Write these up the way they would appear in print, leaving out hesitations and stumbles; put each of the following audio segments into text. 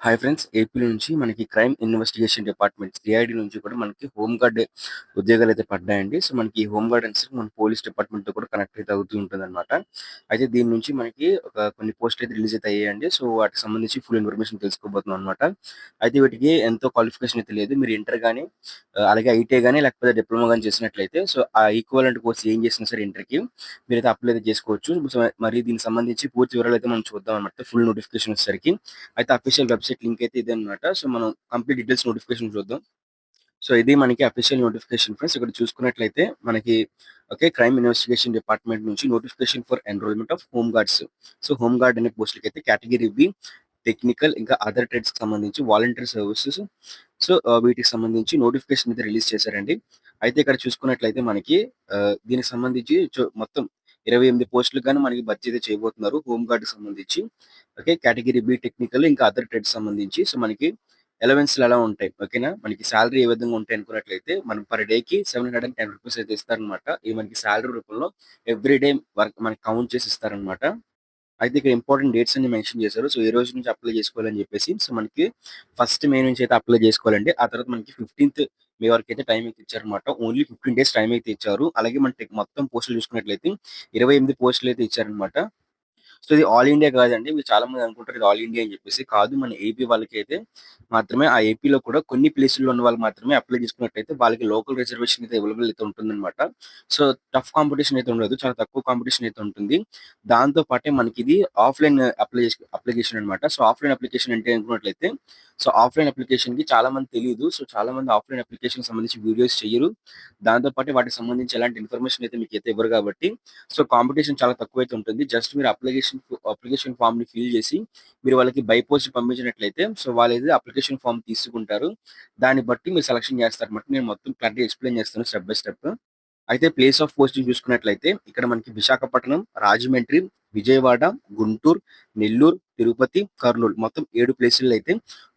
Hi friends. AP నుంచి మనకి crime investigation department CID నుంచి కూడా మనకి హోమ్ గార్డ్ ఉద్యోగాలైతే పడ్డాయండి. సో, మనకి ఈ హోమ్ గార్డ్ అనేసరికి మన పోలీస్ డిపార్ట్మెంట్‌తో కూడా కనెక్ట్ అయితే అవుతూ ఉంటుందనమాట. అయితే దీని నుంచి మనకి కొన్ని పోస్టులు అయితే రిలీజ్ అయితే అయ్యాయండి. సో, వాటికి సంబంధించి ఫుల్ ఇన్ఫర్మేషన్ తెలుసుకోబోతున్నాం అనమాట. అయితే వీటికి ఎంతో క్వాలిఫికేషన్ అయితే లేదు. మీరు ఇంటర్ గాని, అలాగే ఐటీఐ గాని లేకపోతే డిప్లొమా గాని చేసినట్లయితే సో, ఆ ఈక్వివలెంట్ కోర్స్ ఏం చేసినా సరే ఇంటర్‌కి మీరైతే అప్లై అయితే చేసుకోవచ్చు. సో, మరి దీనికి సంబంధించి పూర్తి వివరాలైతే మనం చూద్దాం అనమాట. ఫుల్ నోటిఫికేషన్ వచ్చేసరికి. అయితే అఫీషియల్ వెబ్‌సైట్ లింక్ అయితే ఇదే అన్నమాట. సో, మనం కంప్లీట్ డీటెయిల్స్ నోటిఫికేషన్ చూద్దాం. సో, ఇది మనకి అఫీషియల్ నోటిఫికేషన్ ఫ్రెండ్స్. ఇక్కడ చూసుకున్నట్లయితే మనకి ఓకే. క్రైమ్ ఇన్వెస్టిగేషన్ డిపార్ట్మెంట్ నుంచి notification for enrolment of home guards. So, home guard అనే పోస్ట్‌లకైతే కేటగిరీ బి టెక్నికల్ ఇంకా అదర్ ట్రేడ్స్‌కి సంబంధించి వాలంటీర్ సర్వీసెస్. సో, వీటికి సంబంధించి నోటిఫికేషన్ అయితే రిలీజ్ చేశారండి. అయితే ఇక్కడ చూసుకున్నట్లయితే మనకి దీనికి సంబంధించి మొత్తం 28 పోస్టులకు గాను మనకి భర్తీ అయితే చేయబోతున్నారు. హోమ్ గార్డ్‌కి సంబంధించి. ఓకే. కేటగిరీ బి టెక్నికల్ ఇంకా అదర్ ట్రేడ్స్ సంబంధించి. సో, మనకి అలవెన్స్‌లు ఎలా ఉంటాయి. ఓకేనా. మనకి సాలరీ ఏ విధంగా ఉంటాయి అనుకున్నట్లయితే మనం పర్ డేకి రూ. 710 అయితే ఇస్తారనమాట. ఇది మనకి సాలరీ రూపంలో ఎవ్రీ డే వర్క్ మనకి కౌంట్ చేసి ఇస్తారనమాట. అయితే ఇక్కడ ఇంపార్టెంట్ డేట్స్ అన్ని మెన్షన్ చేశారు. సో, ఏ రోజు నుంచి అప్లై చేసుకోవాలని చెప్పేసి. సో, మనకి ఫస్ట్ మే నుంచి అయితే అప్లై చేసుకోవాలండి. ఆ తర్వాత మనకి 15థ్ మే వరకైతే టైం అయితే ఇచ్చారనమాట. ఓన్లీ 15 డేస్ టైం అయితే ఇచ్చారు. అలాగే మన మొత్తం పోస్టులు చూసుకున్నట్లయితే 28 పోస్టులు అయితే ఇచ్చారనమాట. సో, ఇది ఆల్ ఇండియా కాదండి. మీరు చాలా మంది అనుకుంటారు ఇది ఆల్ ఇండియా అని చెప్పేసి. కాదు, మన ఏపీ వాళ్ళకైతే మాత్రమే ఆ ఏపీలో కూడా కొన్ని ప్లేసుల్లో ఉన్న వాళ్ళు మాత్రమే అప్లై చేసుకున్నట్టయితే వాళ్ళకి లోకల్ రిజర్వేషన్ అయితే అవైలబుల్ అయితే ఉంటుందన్నమాట. సో, టఫ్ కాంపిటీషన్ అయితే ఉండదు. చాలా తక్కువ కాంపిటీషన్ అయితే ఉంటుంది. దాంతో పాటే మనకిది ఆఫ్‌లైన్ అప్లికేషన్ అన్నమాట. సో, ఆఫ్‌లైన్ అప్లికేషన్ అంటే అనుకున్నట్లయితే సో, ఆఫ్‌లైన్ అప్లికేషన్‌కి చాలా మంది తెలీదు. సో, చాలా మంది ఆఫ్‌లైన్ అప్లికేషన్‌కి సంబంధించి వీడియోస్ చెయ్యరు. దాంతో పాటు వాటికి సంబంధించి ఎలాంటి ఇన్ఫర్మేషన్ అయితే మీకైతే ఇవ్వరు కాబట్టి సో, కాంపిటీషన్ చాలా తక్కువైతే ఉంటుంది. జస్ట్ మీరు అప్లికేషన్ ఫార్మ్‌ని ఫిల్ చేసి మీరు వాళ్ళకి బై పోస్ట్ పంపించినట్లయితే సో, వాళ్ళైతే అప్లికేషన్ ఫార్మ్ తీసుకుంటారు. దాన్ని బట్టి మీరు సెలక్షన్ చేస్తారన్నమాట. నేను మొత్తం క్లారిటీగా ఎక్స్‌ప్లెయిన్ చేస్తాను స్టెప్ బై స్టెప్. అయితే ప్లేస్ ఆఫ్ పోస్టింగ్ చూసుకున్నట్లయితే ఇక్కడ మనకి విశాఖపట్నం, రాజమండ్రి, విజయవాడ, గుంటూరు, నెల్లూరు, తిరుపతి, కర్నూలు మొత్తం 7 ప్లేసుల్లో అయితే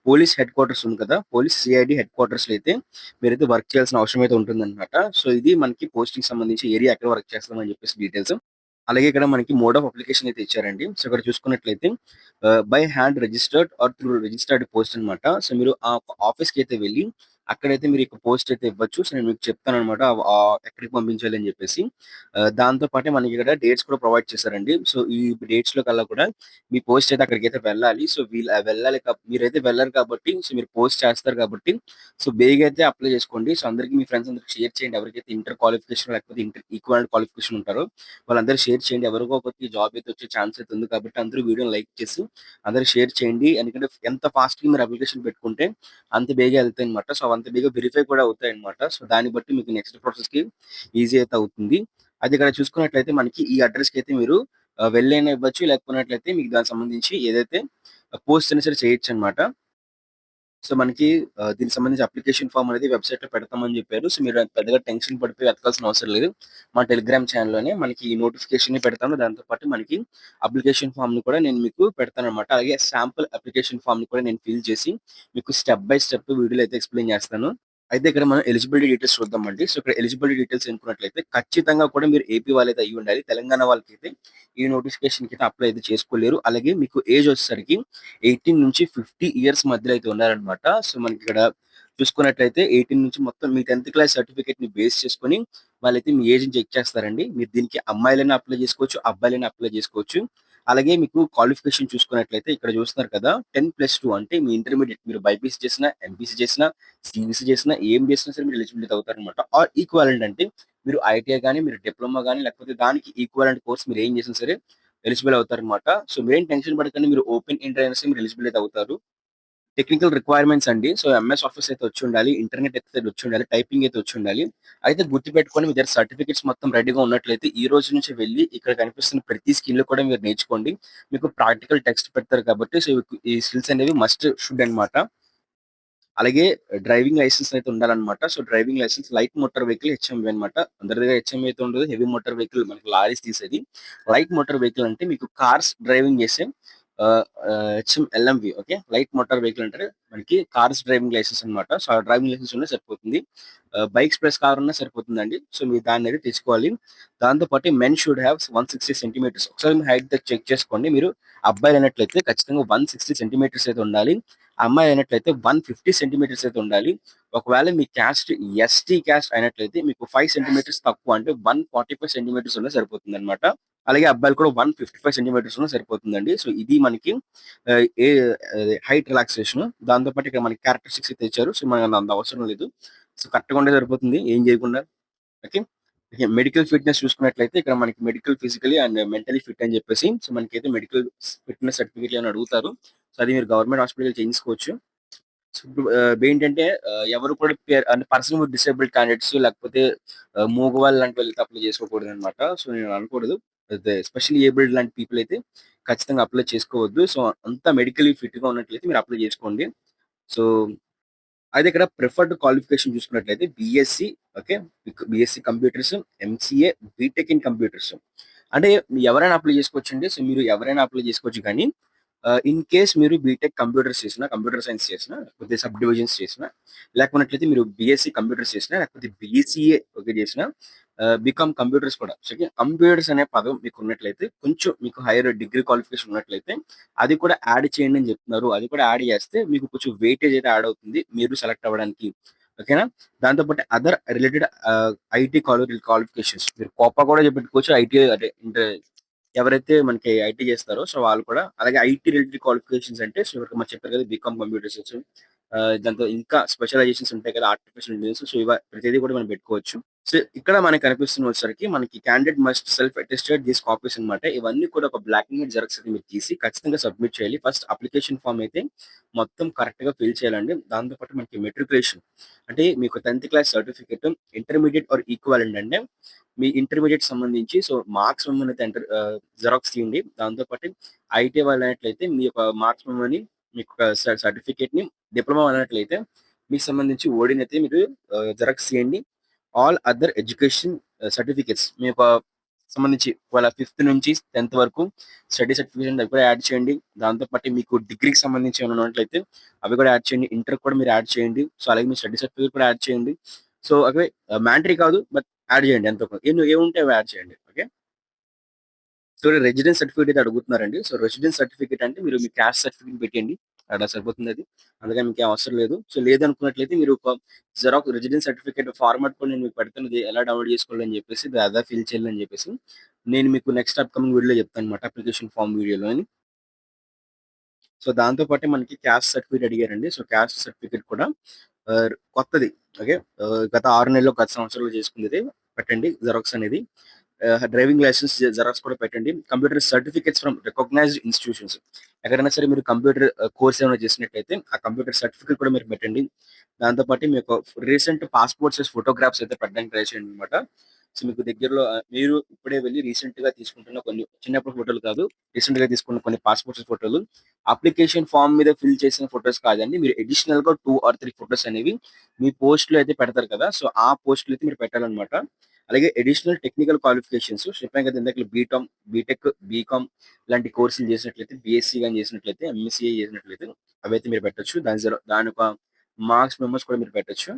పోలీస్ హెడ్ క్వార్టర్స్ ఉంది కదా! పోలీస్ సిఐడి హెడ్ క్వార్టర్స్‌లో అయితే మీరైతే వర్క్ చేయాల్సిన అవసరం అయితే ఉంటుందన్నమాట. సో, ఇది మనకి పోస్టింగ్‌కి సంబంధించి ఏరియా ఎక్కడ వర్క్ చేస్తామని చెప్పేసి డీటెయిల్స్. అలాగే ఇక్కడ మనకి మోడ్ ఆఫ్ అప్లికేషన్ అయితే ఇచ్చారండి. సో, ఇక్కడ చూసుకున్నట్లయితే by hand registered or through registered post అన్నమాట. సో, మీరు ఆ ఆఫీస్‌కి అయితే వెళ్లి అక్కడైతే మీరు ఇక పోస్ట్ అయితే ఇవ్వచ్చు. సో, నేను మీకు చెప్తానన్నమాట. ఎక్కడికి పంపించాలి అని చెప్పేసి. దాంతో పాటే మనకి ఇక్కడ డేట్స్ కూడా ప్రొవైడ్ చేశారండి. సో, ఈ డేట్స్‌లో కల్లా కూడా మీ పోస్ట్ అయితే అక్కడికైతే వెళ్ళాలి. సో, వెళ్ళాలి మీరైతే వెళ్లరు కాబట్టి సో, మీరు పోస్ట్ చేస్తారు కాబట్టి సో, బేగా అయితే అప్లై చేసుకోండి. సో, అందరికి మీ ఫ్రెండ్స్ అందరికి షేర్ చేయండి. ఎవరికైతే ఇంటర్ క్వాలిఫికేషన్ లేకపోతే ఇంటర్ ఈక్వలెంట్ క్వాలిఫికేషన్ ఉంటారో వాళ్ళందరూ షేర్ చేయండి. ఎవరికో ఒకరికి జాబ్ అయితే వచ్చే ఛాన్స్ అయితే ఉంది కాబట్టి అందరూ వీడియోని లైక్ చేసి అందరూ షేర్ చేయండి. ఎందుకంటే ఎంత ఫాస్ట్‌గా మీరు అప్లికేషన్ పెట్టుకుంటే అంత బేగా ఎళ్తాయన్నమాట. సో, అంత బేగా వెరిఫై కూడా అవుతాయన్నమాట. సో, దాన్ని బట్టి మీకు నెక్స్ట్ ప్రాసెస్‌కి ఈజీ అయితే అవుతుంది. అయితే ఇక్కడ చూసుకున్నట్లయితే మనకి ఈ అడ్రెస్‌కైతే మీరు వెళ్ళైనా ఇవ్వచ్చు. లేకపోయినట్లయితే మీకు దానికి సంబంధించి ఏదైతే పోస్ట్ అయినా సరే చేయొచ్చన్నమాట. సో, మనకి దీనికి సంబంధించి అప్లికేషన్ ఫార్మ్ అనేది వెబ్‌సైట్‌లో పెడతామని జెప్పారు. సో, మీరు పెద్దగా టెన్షన్ పడిపోయి వెతకాల్సిన అవసరం లేదు. మా టెలిగ్రామ్ ఛానెల్‌లోనే మనకి ఈ నోటిఫికేషన్‌ని పెడతాను. దాంతో పాటు మనకి అప్లికేషన్ ఫార్మ్‌ని కూడా నేను మీకు పెడతాననమాట. అలాగే శాంపుల్ అప్లికేషన్ ఫార్మ్‌ని కూడా నేను ఫిల్ చేసి మీకు స్టెప్ బై స్టెప్ వీడియోలో అయితే ఎక్స్‌ప్లెయిన్ జేస్తాను. అయితే ఇక్కడ మనం ఎలిజిబిలిటీ డీటెయిల్స్ చూద్దామండి. సో, ఇక్కడ ఎలిజిబిలిటీ డీటెయిల్స్ ఎనుకున్నట్లయితే ఖచ్చితంగా కూడా మీరు ఏపీ వాళ్ళైతే అయ్యుండాలి. తెలంగాణ వాళ్ళకైతే ఈ నోటిఫికేషన్‌కైతే అప్లై అయితే చేసుకోలేరు. అలాగే మీకు ఏజ్ వచ్చేసరికి 18-50 ఇయర్స్ మధ్యలో అయితే ఉన్నారనమాట. సో, మనకిక్కడ చూసుకున్నట్లయితే 18 నుంచి మొత్తం మీ 10థ్ క్లాస్ సర్టిఫికేట్‌ని బేస్ చేసుకొని వాళ్ళైతే మీ ఏజ్‌ని చెక్ చేస్తారండి. మీరు దీనికి అమ్మాయిలైనా అప్లై చేసుకోవచ్చు, అబ్బాయిలైనా అప్లై చేసుకోవచ్చు. అలాగే మీకు క్వాలిఫికేషన్ చూసుకున్నట్లయితే ఇక్కడ చూస్తున్నారు కదా! 10+2 అంటే మీ ఇంటర్మీడియేట్ మీరు బైపీసీ చేసినా, ఎంపీసీ చేసినా, సీబీసీ చేసినా, ఏం చేసినా సరే మీరు ఎలిజిబిలిటీ అవుతారనమాట. ఆర్ ఈక్వివాలెంట్ అంటే మీరు ఐటీఐ గాని, మీరు డిప్లొమా గాని లేకపోతే దానికి ఈక్వివాలెంట్ కోర్స్ మీరు ఏం చేసినా సరే ఎలిజిబుల్ అవుతారనమాట. సో, మీరేం టెన్షన్ పడకండి. మీరు ఓపెన్ ఇంటర్ అయినా సరే మీరు ఎలిజిబుల్ అయితే అవుతారు. టెక్నికల్ రిక్వైర్మెంట్స్ అండి. సో, ఎంఎస్ ఆఫీస్ అయితే వచ్చుండాలి. ఇంటర్నెట్ అయితే వచ్చుండాలి. టైపింగ్ అయితే వచ్చుండాలి. అయితే గుర్తుపెట్టుకొని మీ దగ్గర సర్టిఫికేట్స్ మొత్తం రెడీగా ఉన్నట్లయితే ఈ రోజు నుంచి వెళ్లి ఇక్కడ కనిపిస్తున్న ప్రతి స్కిల్ కూడా మీరు నేర్చుకోండి. మీకు ప్రాక్టికల్ టెస్ట్ పెడతారు కాబట్టి సో, ఈ స్కిల్స్ అనేవి మస్ట్ షుడ్ అన్నమాట. అలాగే డ్రైవింగ్ లైసెన్స్ అయితే ఉండాలన్నమాట. So, driving licence light motor vehicle HMV అన్నమాట. అందరి దగ్గర హెచ్ఎంవి అయితే ఉండదు. హెవీ మోటార్ వెహికల్ మనకి లారీస్ తీసేది. లైట్ మోటార్ వెహికల్ అంటే మీకు కార్స్ డ్రైవింగ్ చేసే HMLMV okay. Light motor vehicle అంటే మనకి కార్స్ డ్రైవింగ్ లైసెన్స్ అన్నమాట. సో, ఆ డ్రైవింగ్ లైసెన్స్ ఉన్నా సరిపోతుంది. బైక్స్ ప్లస్ కార్ ఉన్నా సరిపోతుందండి. సో, మీరు దాన్నయితే తెచ్చుకోవాలి. దాంతో పాటు మెన్ షుడ్ హావ్ 160 సెంటీమీటర్స్ ఒకసారి మీ హైట్ చెక్ చేసుకోండి. మీరు అబ్బాయిలైనట్లయితే ఖచ్చితంగా 160 సెంటీమీటర్స్ అయితే ఉండాలి. అమ్మాయి అయినట్లయితే 150 సెంటీమీటర్స్ అయితే ఉండాలి. ఒకవేళ మీ క్యాస్ట్ ఎస్టీ క్యాస్ట్ అయినట్లయితే మీకు 5 సెంటీమీటర్స్ తక్కువ అంటే 145 సెంటీమీటర్స్ ఉన్నా సరిపోతుందన్నమాట. అలాగే అబ్బాయిలు కూడా 155 సెంటీమీటర్స్ ఉన్నా సరిపోతుందండి. సో ఇది మనకి ఏ హైట్ రిలాక్సేషన్. దాంతో పాటు ఇక్కడ మనకి క్యారెక్టరిస్టిక్స్ అయితే ఇచ్చారు. సో మనకు అంత అవసరం లేదు. సో కరెక్ట్‌గా ఉంటే సరిపోతుంది. ఏం చేయకుండా. ఓకే. ఓకే. మెడికల్ ఫిట్‌నెస్ చూసుకున్నట్లయితే ఇక్కడ మనకి medical, physically and mentally fit అని చెప్పేసి సో మనకైతే మెడికల్ ఫిట్‌నెస్ సర్టిఫికేట్ అని అడుగుతారు. సో అది మీరు గవర్నమెంట్ హాస్పిటల్‌లో చేయించుకోవచ్చు. సో ఇప్పుడు ఏంటంటే ఎవరు కూడా అంటే పర్సన్ విత్ డిసేబుల్డ్ క్యాండిడేట్స్ లేకపోతే మూగవాళ్ళు లాంటి వాళ్ళైతే అప్లై చేసుకోకూడదనమాట. సో నేను అనకూడదు. అయితే ఎస్పెషల్లీ ఏబుల్డ్ లాంటి పీపుల్ అయితే ఖచ్చితంగా అప్లై చేసుకోవద్దు. సో అంతా మెడికల్లీ ఫిట్‌గా ఉన్నట్లయితే మీరు అప్లై చేసుకోండి. సో అయితే ఇక్కడ ప్రిఫర్డ్ క్వాలిఫికేషన్ చూసుకున్నట్లయితే BSc. Okay. BSc computers, MCA, BTech in computers. అంటే ఎవరైనా అప్లై చేసుకోవచ్చండి. సో మీరు ఎవరైనా అప్లై చేసుకోవచ్చు కానీ ఇన్ కేస్ మీరు బీటెక్ కంప్యూటర్స్ చేసినా, కంప్యూటర్ సైన్స్ చేసినా, లేకపోతే సబ్ డివిజన్స్ చేసినా, లేకపోయినట్లయితే మీరు బీఎస్సీ కంప్యూటర్స్ చేసినా, లేకపోతే బీసీఏ ఓకే చేసినా, బీకామ్ కంప్యూటర్స్ కూడా. సో కంప్యూటర్స్ అనే పదం మీకు ఉన్నట్లయితే కొంచెం మీకు హైయర్ డిగ్రీ క్వాలిఫికేషన్ ఉన్నట్లయితే అది కూడా యాడ్ చేయండి అని చెప్తున్నారు. అది కూడా యాడ్ చేస్తే మీకు కొంచెం వెయిటేజ్ అయితే యాడ్ అవుతుంది. మీరు సెలెక్ట్ అవ్వడానికి. ఓకేనా? దాంతో పాటు అదర్ రిలేటెడ్ ఐటీ క్వాలిఫికేషన్స్ మీరు కోపా కూడా పెట్టుకోవచ్చు. ఐటీ అంటే ఎవరైతే మనకి ఐటీ చేస్తారో సో వాళ్ళు కూడా అలాగే ఐటీ రిలేటెడ్ క్వాలిఫికేషన్స్ అంటే సో ఇప్పుడు మనం చెప్పారు కదా బీకామ్ కంప్యూటర్ సైన్స్. దాంతో ఇంకా స్పెషలైజేషన్స్ ఉంటాయి కదా ఆర్టిఫిషియల్ ఇంటెలిజెన్స్. సో ప్రతిదీ కూడా మనం పెట్టుకోవచ్చు. సో ఇక్కడ మనకి కనిపిస్తున్న వచ్చేసరికి మనకి candidate must self attested these copies అన్నమాట. ఇవన్నీ కూడా ఒక బ్లాక్ అండ్ వైట్ జెరాక్స్ అయితే మీరు తీసి ఖచ్చితంగా సబ్మిట్ చేయాలి. ఫస్ట్ అప్లికేషన్ ఫామ్ అయితే మొత్తం కరెక్ట్ గా ఫిల్ చేయాలండి. దాంతో పాటు మనకి మెట్రికులేషన్ అంటే మీకు 10th class certificate, intermediate or equivalent అంటే మీ ఇంటర్మీడియట్ సంబంధించి సో మార్క్స్ మెమోని అయితే జెరాక్స్ తీయండి. దాంతో పాటు ఐటీ వాళ్ళనట్లయితే మీ యొక్క మార్క్స్ మెమోని మీకు సర్టిఫికేట్ ని, డిప్లొమా అన్నట్లయితే మీకు సంబంధించి ఓడిని అయితే మీరు జెరాక్స్ తీయండి. ఆల్ అదర్ ఎడ్యుకేషన్ సర్టిఫికేట్స్ మీ యొక్క సంబంధించి వాళ్ళ 5th నుంచి 10th వరకు స్టడీ సర్టిఫికేషన్ అవి కూడా యాడ్ చేయండి. దాంతో పాటు మీకు డిగ్రీకి సంబంధించి ఏమైనా ఉన్నట్లయితే అవి కూడా యాడ్ చేయండి. ఇంటర్ కూడా మీరు యాడ్ చేయండి. సో అలాగే మీ స్టడీ సర్టిఫికేట్ కూడా యాడ్ చేయండి. సో అవి మ్యాండటరీ కాదు. బట్ యాడ్ చేయండి ఎంతో కొంత. ఏముంటే అవి యాడ్ చేయండి. ఓకే. సో రెసిడెన్స్ సర్టిఫికేట్ అయితే అడుగుతున్నారండి. సో రెసిడెన్స్ సర్టిఫికేట్ అంటే మీరు మీ క్యాస్ట్ సర్టిఫికేట్ పెట్టండి. అలా సరిపోతుంది అది. అందుకని మీకేం అవసరం లేదు. సో లేదనుకున్నట్లయితే మీరు ఒక రెసిడెన్స్ సర్టిఫికేట్ ఫార్మాట్ కూడా నేను మీకు పెడతాను. ఇది ఎలా డౌన్లోడ్ చేసుకోవాలని చెప్పేసి, ఇది ఎలా ఫిల్ చేయాలని చెప్పేసి నేను మీకు నెక్స్ట్ అప్‌కమింగ్ వీడియోలో చెప్తానన్నమాట. అప్లికేషన్ ఫార్మ్ వీడియోలోని. సో దాంతో పాటే మనకి క్యాస్ట్ సర్టిఫికేట్ అడిగారండి. సో క్యాస్ట్ సర్టిఫికేట్ కూడా కొత్తది. ఓకే. గత 6 నెలల్లో, గత సంవత్సరంలో చేసుకుందిది పెట్టండి జెరాక్స్ అనేది. డ్రైవింగ్ లైసెన్స్ జెరాక్స్ కూడా పెట్టండి. Computer certificates from recognised institutions. ఎక్కడైనా సరే మీరు కంప్యూటర్ కోర్స్ ఏమైనా చేసినట్టయితే ఆ కంప్యూటర్ సర్టిఫికేట్ కూడా మీరు పెట్టండి. దాంతో పాటు మీ యొక్క రీసెంట్ పాస్‌పోర్ట్ సైజ్ ఫోటోగ్రాఫ్స్ అయితే పెట్టడానికి ట్రై చేయండన్నమాట. సో మీకు దగ్గరలో మీరు ఇప్పుడే వెళ్లి రీసెంట్‌గా తీసుకుంటున్న కొన్ని చిన్నప్పుడు ఫోటోలు కాదు. రీసెంట్‌గా తీసుకున్న కొన్ని పాస్‌పోర్ట్ సైజ్ ఫోటోలు అప్లికేషన్ ఫార్మ్ మీద ఫిల్ చేసిన ఫోటోస్ కాదండి. మీరు అడిషనల్‌గా 2 ఆర్ 3 ఫోటోస్ అనేవి మీ పోస్ట్‌లో అయితే పెడతారు కదా! సో ఆ పోస్ట్‌లో అయితే మీరు పెట్టాలన్నమాట. అలాగే అడిషనల్ టెక్నికల్ క్వాలిఫికేషన్స్ చెప్పాను కదా ఇందాకల బీటెక్, బీకామ్ ఇలాంటి కోర్సులు చేసినట్లయితే, బీఎస్సీ గాని చేసినట్లయితే, ఎంఎస్సీఐ చేసినట్లయితే అవైతే మీరు పెట్టొచ్చు. దాని ఒక మార్క్స్ మెమోస్ కూడా మీరు పెట్టొచ్చు.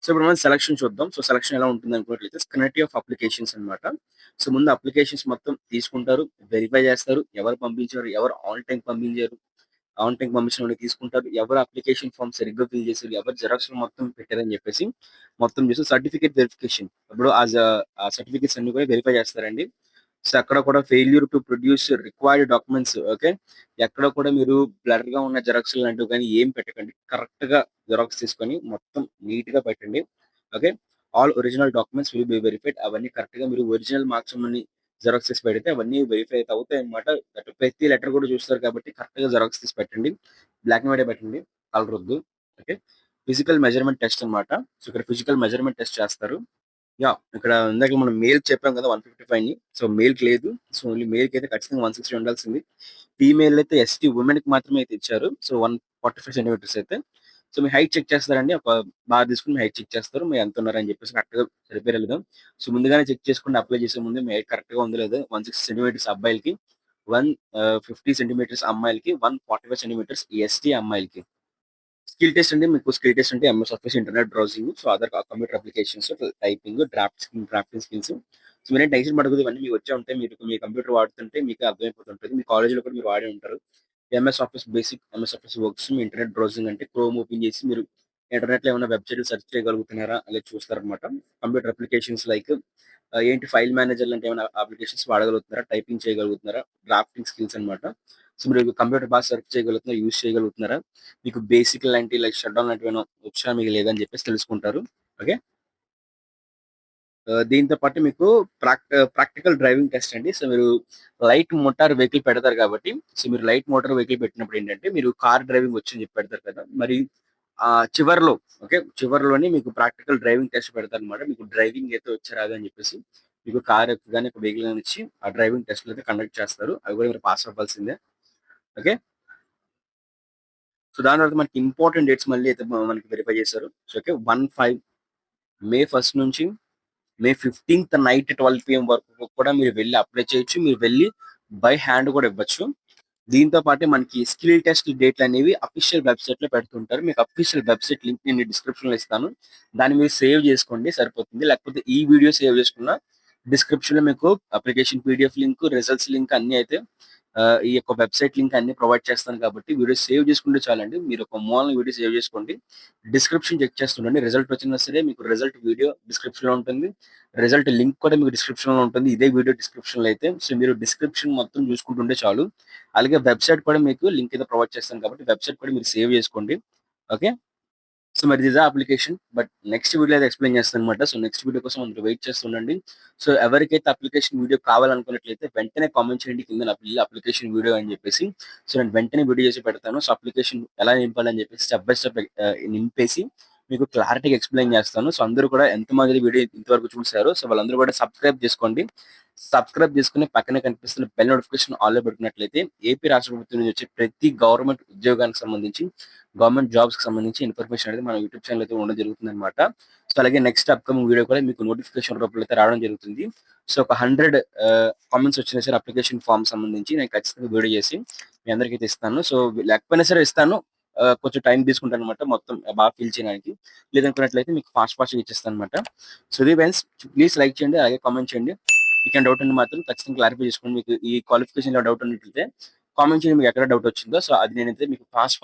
సో ఇప్పుడు మనం సెలక్షన్ చూద్దాం. సో సెలక్షన్ ఎలా ఉంటుంది అనుకున్నట్లయితే స్క్రూటినీ ఆఫ్ అప్లికేషన్స్ అన్నమాట. సో ముందు అప్లికేషన్స్ మొత్తం తీసుకుంటారు. వెరిఫై చేస్తారు. ఎవరు పంపించారు, ఎవరు ఆన్ టైమ్ పంపించారు, ఆన్ టైమ్ పంపించినోడిని తీసుకుంటారు. ఎవరు అప్లికేషన్ ఫార్మ్ సరిగ్గా ఫిల్ చేసారు, ఎవరు జిరాక్స్‌లు మొత్తం పెట్టారని చెప్పేసి మొత్తం చూసి సర్టిఫికేట్ వెరిఫికేషన్. ఇప్పుడు ఆ సర్టిఫికేట్స్ అన్ని కూడా వెరిఫై చేస్తారండి. సో అక్కడ కూడా failure to produce required documents. Okay. ఎక్కడ కూడా మీరు బ్లర్‌గా ఉన్న జిరాక్స్‌లు లాంటివి గాని ఏం పెట్టకండి. కరెక్ట్‌గా జిరాక్స్ తీసుకొని మొత్తం నీట్‌గా పెట్టండి. Okay. All original documents will be verified. అవన్నీ కరెక్ట్‌గా మీరు ఒరిజినల్ మార్క్స్ అన్ని జిరాక్స్ తీసి పెడితే అవన్నీ వెరిఫై అయితే అవుతాయన్నమాట. ప్రతి లెటర్ కూడా చూస్తారు కాబట్టి కరెక్ట్‌గా జిరాక్స్ తీసి పెట్టండి. బ్లాక్ అండ్ వైటే పెట్టండి. కలర్ వద్దు. ఓకే. ఫిజికల్ మెజర్‌మెంట్ టెస్ట్ అన్నమాట. సో ఇక్కడ ఫిజికల్ మెజర్‌మెంట్ టెస్ట్ చేస్తారు. ఇక్కడ ఇందాక మనం మేల్‌కి చెప్పాం కదా! 155 సో మేల్‌కి లేదు. సో ఓన్లీ మేల్‌కైతే ఖచ్చితంగా 160 ఉండాల్సింది. ఫీమేల్ అయితే ఎస్టీ వుమెన్‌కి మాత్రమే అయితే ఇచ్చారు. సో 145 సెంటీమీటర్స్ అయితే. సో మీ హైట్ చెక్ చేస్తారండి. ఒక బార్ తీసుకొని మీ హైట్ చెక్ చేస్తారు. మీరు ఎంత ఉన్నారని చెప్పేసి కరెక్ట్‌గా సరిపోయారో లేదో. సో ముందుగానే చెక్ చేసుకొని అప్లై చేసే ముందు మీ హైట్ కరెక్ట్‌గా ఉందో లేదో 160 సెంటీమీటర్స్ అబ్బాయిలకి, 150 సెంటీమీటర్స్ అమ్మాయిలకి, 145 సెంటీమీటర్స్ ఎస్టీ అమ్మాయిలకి. స్కిల్ టెస్ట్ అంటే మీకు స్కిల్ టెస్ట్ అంటే MS office, internet browsing, so other computer applications, typing, drafting skills. So మీరేం టెన్షన్ పడకూడదు. ఇవన్నీ మీకు వచ్చే ఉంటాయి. మీరు మీ కంప్యూటర్ వాడుతుంటే మీకు అర్థమైపోతుంటది. మీ కాలేజ్‌లో కూడా మీరు వాడే ఉంటారు. MS office basic, MS office works, మీ ఇంటర్నెట్ బ్రౌజింగ్ అంటే క్రోమ్ ఓపెన్ చేసి మీరు ఇంటర్నెట్‌లో ఏమైనా వెబ్‌సైట్‌లు సెర్చ్ చేయగలుగుతున్నారా అనేది చూస్తారనమాట. కంప్యూటర్ అప్లికేషన్స్ లైక్ ఏంటి ఫైల్ మేనేజర్ లాంటి ఏమైనా అప్లికేషన్స్ వాడగలుగుతున్నారా? టైపింగ్ చేయగలుగుతున్నారా? డ్రాఫ్టింగ్ స్కిల్స్ అనమాట. సో, మీరు కంప్యూటర్ బాగా సెర్చ్ చేయగలుగుతున్నారా? యూజ్ చేయగలుగుతున్నారా? మీకు బేసిక్ లాంటి లైక్ షట్ డౌన్ లాంటివి ఏమైనా వచ్చా? మీకు లేదని చెప్పేసి తెలుసుకుంటారు. ఓకే. దీంతో పాటు మీకు ప్రాక్టికల్ డ్రైవింగ్ టెస్ట్ అండి. సో, మీరు లైట్ మోటార్ వెహికల్ పెడతారు కాబట్టి, సో, మీరు లైట్ మోటార్ వెహికల్ పెట్టినప్పుడు ఏంటంటే, మీరు కార్ డ్రైవింగ్ వచ్చని చెప్పి పెడతారు కదా! మరి చివర్లో ఓకే. చివర్లోని మీకు ప్రాక్టికల్ డ్రైవింగ్ టెస్ట్ పెడతారనమాట. మీకు డ్రైవింగ్ అయితే వచ్చా రాదా అని చెప్పేసి, మీకు కార్ ఎక్కగానే ఒక వెహికల్ గాని ఇచ్చి, ఆ డ్రైవింగ్ టెస్ట్‌లు అయితే కండక్ట్ చేస్తారు. అవి కూడా మీరు పాస్ అవ్వాల్సిందే. ఓకే. సో, దాని తర్వాత మనకి ఇంపార్టెంట్ డేట్స్ మళ్ళీ అయితే మనకి వెరిఫై చేశారు. So, okay. 1, 5 మే 1 నుంచి మే 15థ్ నైట్ 12 పీఎం వరకు కూడా మీరు వెళ్లి అప్లై చేయొచ్చు. మీరు వెళ్లి బై హ్యాండ్ కూడా ఇవ్వచ్చు. దీంతో పాటే మనకి స్కిల్ టెస్ట్ డేట్‌లనేవి అఫీషియల్ వెబ్‌సైట్‌లో పెడుతుంటారు. మీకు అఫీషియల్ వెబ్‌సైట్ లింక్ నేను డిస్క్రిప్షన్‌లో ఇస్తాను. దాన్ని మీరు సేవ్ చేసుకోండి సరిపోతుంది. లేకపోతే ఈ వీడియో సేవ్ చేసుకున్న డిస్క్రిప్షన్‌లో మీకు application PDF link, results link అన్నీ అయితే ఈ యొక్క వెబ్‌సైట్ లింక్ అన్నీ ప్రొవైడ్ చేస్తాను కాబట్టి వీడియో సేవ్ చేసుకుంటే చాలండి. మీరు ఒక మూలన వీడియో సేవ్ చేసుకోండి. డిస్క్రిప్షన్ చెక్ చేస్తుండండి. రిజల్ట్ వచ్చినా సరే మీకు రిజల్ట్ వీడియో డిస్క్రిప్షన్‌లో ఉంటుంది. రిజల్ట్ లింక్ కూడా మీకు డిస్క్రిప్షన్‌లో ఉంటుంది. ఇదే వీడియో డిస్క్రిప్షన్‌లో అయితే. సో, మీరు డిస్క్రిప్షన్ మొత్తం చూసుకుంటుంటే చాలు. అలాగే వెబ్‌సైట్ కూడా మీకు లింక్ అయితే ప్రొవైడ్ చేస్తాను కాబట్టి వెబ్‌సైట్ కూడా మీరు సేవ్ చేసుకోండి. ఓకే. సో, మరి దిస్ అప్లికేషన్. బట్ నెక్స్ట్ వీడియోలో అయితే ఎక్స్‌ప్లెయిన్ చేస్తానన్నమాట. సో, నెక్స్ట్ వీడియో కోసం అందరూ వెయిట్ చేస్తుండండి. సో, ఎవరికైతే అప్లికేషన్ వీడియో కావాలనుకున్నట్లయితే వెంటనే కామెంట్ చేయండి కింద నా అప్లికేషన్ వీడియో అని చెప్పేసి. సో, నేను వెంటనే వీడియో చేసి పెడతాను. సో, అప్లికేషన్ ఎలా నింపాలని చెప్పేసి స్టెప్ బై స్టెప్ నింపేసి మీకు క్లారిటీగా ఎక్స్‌ప్లెయిన్ చేస్తాను. సో, అందరూ కూడా ఎంతమంది వీడియో ఇంతవరకు చూసారో సో, వాళ్ళందరూ కూడా సబ్స్క్రైబ్ చేసుకోండి. సబ్స్క్రైబ్ చేసుకొని పక్కనే కనిపిస్తున్న బెల్ నోటిఫికేషన్ ఆల్‌లో పెట్టుకున్నట్లయితే ఏపీ రాష్ట్ర ప్రభుత్వం నుంచి వచ్చే ప్రతి గవర్నమెంట్ ఉద్యోగానికి సంబంధించి, గవర్నమెంట్ జాబ్స్‌కి సంబంధించి ఇన్ఫర్మేషన్ అనేది మన యూట్యూబ్ ఛానెల్ అయితే ఉండడం జరుగుతుందన్నమాట. సో, అలాగే నెక్స్ట్ అప్‌కమింగ్ వీడియో కూడా మీకు నోటిఫికేషన్ రూపంలో అయితే రావడం జరుగుతుంది. సో, ఒక 100 కామెంట్స్ వచ్చినా సరే అప్లికేషన్ ఫార్మ్ సంబంధించి నేను ఖచ్చితంగా వీడియో చేసి మీ అందరికైతే ఇస్తాను. సో, లేకపోయినా సరే ఇస్తాను. కొంచెం టైం తీసుకుంటానన్నమాట మొత్తం బాగా ఫిల్ చేయడానికి. లేదనుకున్నట్లయితే మీకు ఫాస్ట్‌గా ఇచ్చేస్తానన్నమాట. సో, ఇది ఫ్రెండ్స్ ప్లీజ్ లైక్ చేయండి. అలాగే కామెంట్ చేయండి. మీకేమైనా డౌట్ ఉంటే మాత్రం ఖచ్చితంగా క్లారిఫై చేసుకోండి. మీకు ఈ క్వాలిఫికేషన్‌లో డౌట్ ఉన్నట్లయితే కామెంట్ చేయండి. మీకు ఎక్కడ డౌట్ వచ్చిందో. సో, అది నేనైతే మీకు ఫాస్ట్